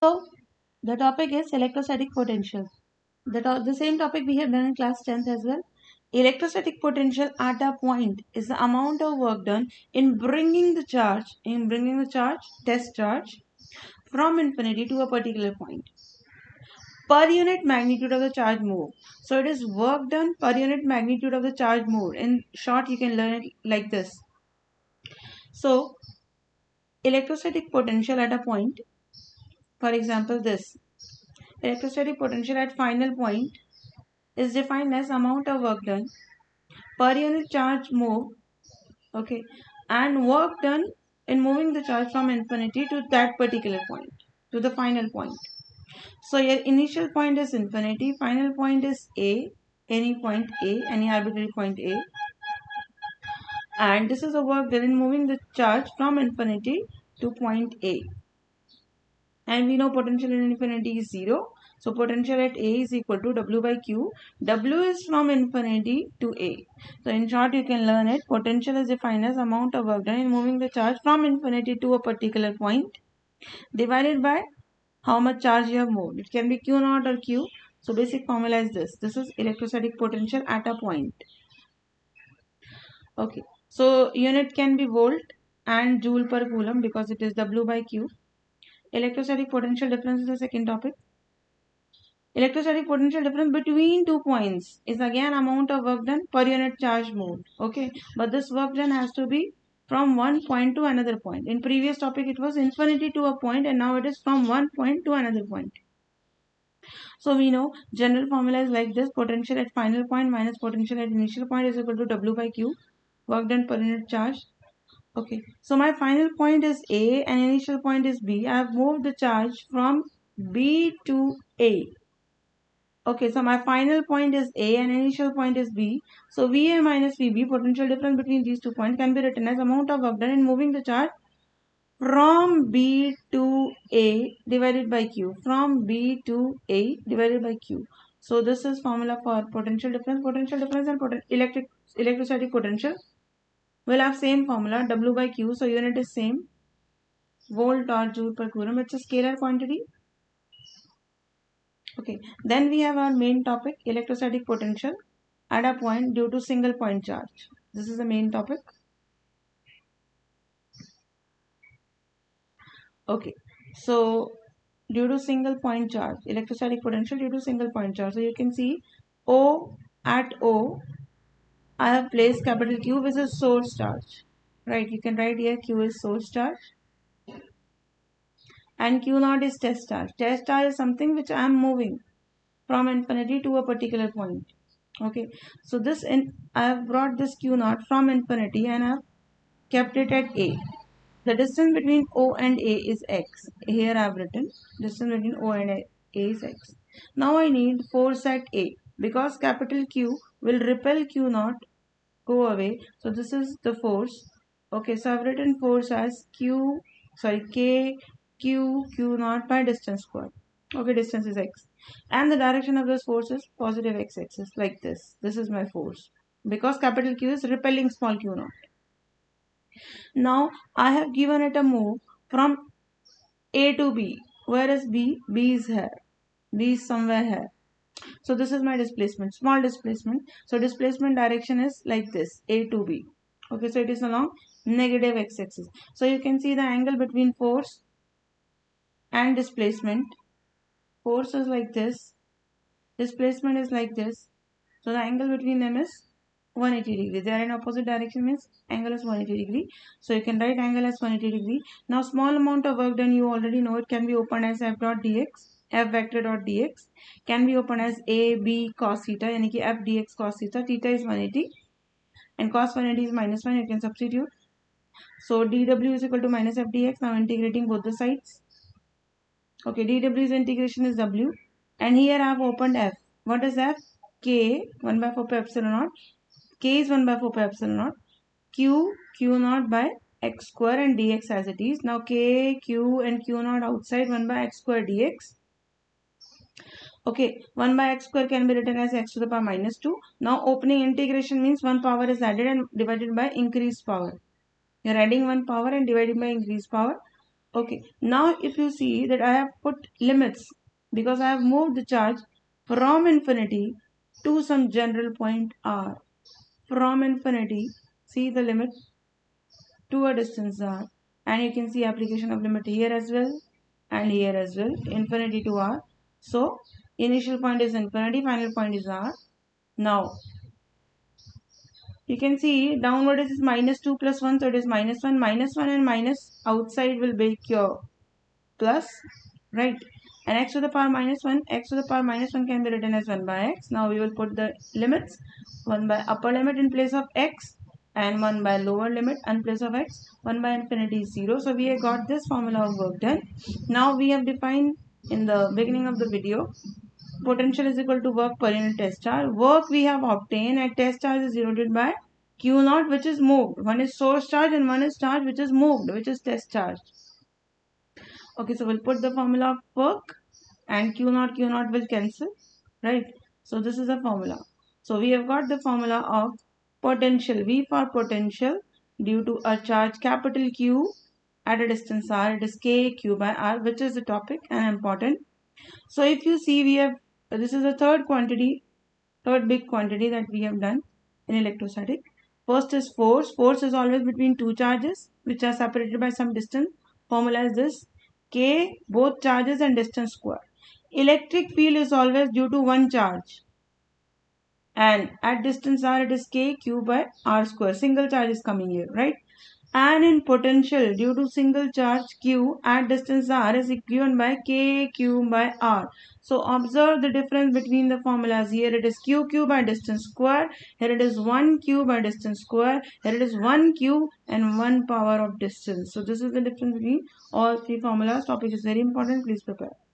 So the topic is electrostatic potential. The same topic we have done in class 10th as well. Electrostatic potential at a point is the amount of work done in bringing the test charge, from infinity to a particular point per unit magnitude of the charge moved. So it is work done per unit magnitude of the charge moved. In short, you can learn it like this. So electrostatic potential at a point, for example, this electrostatic potential at final point is defined as amount of work done per unit charge moved, okay, and work done in moving the charge from infinity to that particular point, to the final point. So your initial point is infinity, final point is A, any point A, any arbitrary point A, and this is the work done in moving the charge from infinity to point A. And we know potential in infinity is 0. So potential at A is equal to W by Q. W is from infinity to A. So in short, you can learn it. Potential is defined as amount of work done in moving the charge from infinity to a particular point divided by how much charge you have moved. It can be Q naught or Q. So basic formula is this. This is electrostatic potential at a point. Okay. So unit can be volt and joule per coulomb because it is W by Q. Electrostatic potential difference is the second topic. Electrostatic potential difference between 2 points is again amount of work done per unit charge moved. Okay, but this work done has to be from one point to another point. In previous topic it was infinity to a point, and now it is from one point to another point. So we know general formula is like this: potential at final point minus potential at initial point is equal to W by Q, work done per unit charge. Okay, so my final point is A and initial point is B. I have moved the charge from B to A. Okay, so my final point is A and initial point is B. So VA minus VB, potential difference between these 2 points, can be written as amount of work done in moving the charge from B to A divided by Q. From B to A divided by Q. So this is formula for potential difference. Potential difference and electrostatic potential will have same formula, W by Q. So unit is same, volt or joule per coulomb. It's a scalar quantity. Okay, then we have our main topic, electrostatic potential at a point due to single point charge. This is the main topic. Okay, so due to single point charge, electrostatic potential due to single point charge. So you can see O at O, I have placed capital Q, which is source charge. Right, you can write here Q is source charge and Q naught is test charge. Test charge is something which I am moving from infinity to a particular point. Okay, so I have brought this Q naught from infinity and I have kept it at A. The distance between O and A is X. Here I have written distance between O and A is X. Now I need force at A because capital Q will repel Q naught, go away. So this is the force. Okay, so I've written force as K Q naught by distance square. Okay, distance is X. And the direction of this force is positive X axis, like this. This is my force. Because capital Q is repelling small q naught. Now I have given it a move from A to B. Where is B? B is here. B is somewhere here. So this is my displacement, small displacement. So displacement direction is like this, A to B. Okay, so it is along negative x-axis. So you can see the angle between force and displacement. Force is like this, displacement is like this. So the angle between them is 180 degree. They are in opposite direction, means angle is 180 degree. So you can write angle as 180 degree. Now small amount of work done, you already know it can be opened as f dot dx. F vector dot dx can be opened as a b cos theta, yani ki f dx cos theta. Theta is 180 and cos 180 is minus 1. You can substitute. So dw is equal to minus f dx. Now integrating both the sides. Okay, dw's integration is w, and here I have opened f. What is f? K 1 by 4 pi epsilon naught. K is 1 by 4 pi epsilon naught. Q naught by x square and dx as it is. Now K, Q and Q naught outside, 1 by x square dx. Okay, 1 by x square can be written as x to the power minus 2. Now opening integration means one power is added and divided by increased power. You are adding one power and dividing by increased power. Okay, now if you see that I have put limits because I have moved the charge from infinity to some general point r. From infinity, see the limit to a distance r, and you can see application of limit here as well and here as well, infinity to r. So initial point is infinity, final point is r. Now you can see downward is minus 2 plus 1, so it is minus 1 and minus outside will make your plus, right? And x to the power minus 1, x to the power minus 1 can be written as 1 by x. Now we will put the limits, 1 by upper limit in place of x and 1 by lower limit in place of x. 1 by infinity is 0. So we have got this formula of work done. Now we have defined in the beginning of the video, potential is equal to work per unit test charge. Work we have obtained at test charge is denoted by Q naught, which is moved. One is source charge and one is charge which is moved, which is test charge. Okay, so we'll put the formula of work and Q naught will cancel, right? So this is the formula. So we have got the formula of potential. V for potential due to a charge capital Q at a distance r, it is K Q by R, which is the topic and important. So if you see, we have, this is the third big quantity that we have done in electrostatic. First is force. Force is always between two charges which are separated by some distance. Formula is this: K, both charges and distance square. Electric field is always due to one charge, and at distance r it is K Q by R square. Single charge is coming here, right? And in potential, due to single charge Q at distance r is given by K Q by R. So observe the difference between the formulas. Here it is Q by distance square. Here it is 1 Q by distance square. Here it is 1 Q and 1 power of distance. So this is the difference between all three formulas. Topic is very important. Please prepare.